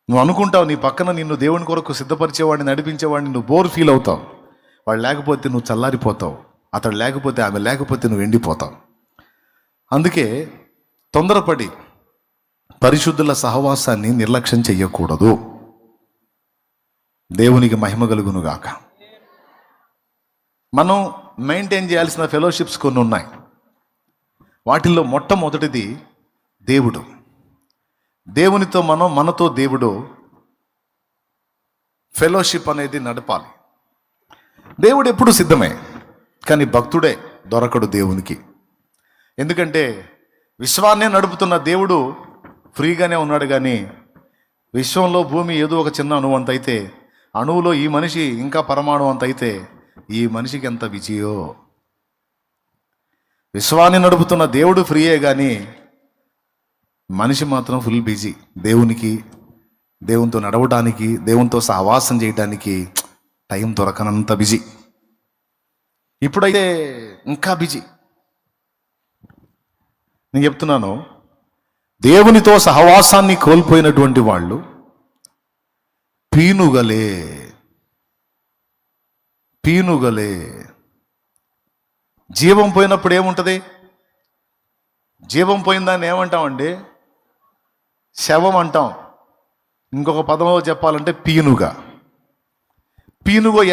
నువ్వు అనుకుంటావు నీ పక్కన నిన్ను దేవుని కొరకు సిద్ధపరిచేవాడిని, నడిపించేవాడిని నువ్వు బోర్ ఫీల్ అవుతావు. వాడు లేకపోతే నువ్వు చల్లారిపోతావు, అతడు లేకపోతే ఆమె లేకపోతే నువ్వు ఎండిపోతావు. అందుకే తొందరపడి పరిశుద్ధుల సహవాసాన్ని నిర్లక్ష్యం చెయ్యకూడదు. దేవునికి మహిమ కలుగునుగాక. మనం మెయింటైన్ చేయాల్సిన ఫెలోషిప్స్ కొన్ని ఉన్నాయి. వాటిల్లో మొట్టమొదటిది దేవుడు. దేవునితో మనతో దేవుడు ఫెలోషిప్ అనేది నడపాలి. దేవుడు ఎప్పుడు సిద్ధమే, కానీ భక్తుడే దొరకడు దేవునికి. ఎందుకంటే విశ్వాన్నే నడుపుతున్న దేవుడు ఫ్రీగానే ఉన్నాడు, కానీ విశ్వంలో భూమి ఏదో ఒక చిన్న అణువు అంత అయితే, అణువులో ఈ మనిషి ఇంకా పరమాణు అంత అయితే ఈ మనిషికి ఎంత విజయో. విశ్వాన్ని నడుపుతున్న దేవుడు ఫ్రీయే, కానీ మనిషి మాత్రం ఫుల్ బిజీ. దేవునితో నడవడానికి, దేవునితో సహవాసం చేయడానికి టైం దొరకనంత బిజీ. ఇప్పుడైతే ఇంకా బిజీ. నేను చెప్తున్నాను, దేవునితో సహవాసాన్ని కోల్పోయినటువంటి వాళ్ళు పీనుగలే. జీవం పోయినప్పుడు ఏముంటుంది? జీవం పోయిన దాన్ని ఏమంటామండి? శవం అంటాం. ఇంకొక పదంలో చెప్పాలంటే పీనుగ.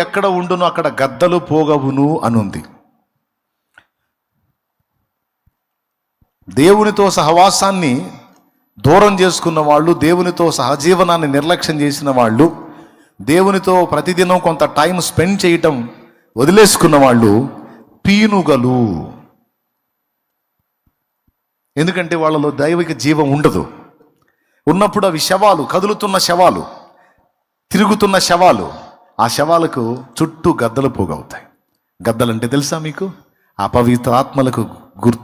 ఎక్కడ ఉండునో అక్కడ గద్దలు పోగవును అనుంది. దేవునితో సహవాసాన్ని దూరం చేసుకున్న వాళ్ళు, దేవునితో సహజీవనాన్ని నిర్లక్ష్యం చేసిన వాళ్ళు, దేవునితో ప్రతిదినం కొంత టైం స్పెండ్ చేయటం వదిలేసుకున్న వాళ్ళు పీనుగలు. ఎందుకంటే వాళ్ళలో దైవిక జీవం ఉండదు. ఉన్నప్పుడు అవి శవాలు, కదులుతున్న శవాలు, తిరుగుతున్న శవాలు. ఆ శవాలకు చుట్టూ గద్దలు పోగవుతాయి. గద్దలంటే తెలుసా మీకు? అపవిత్ర ఆత్మలకు గుర్తు.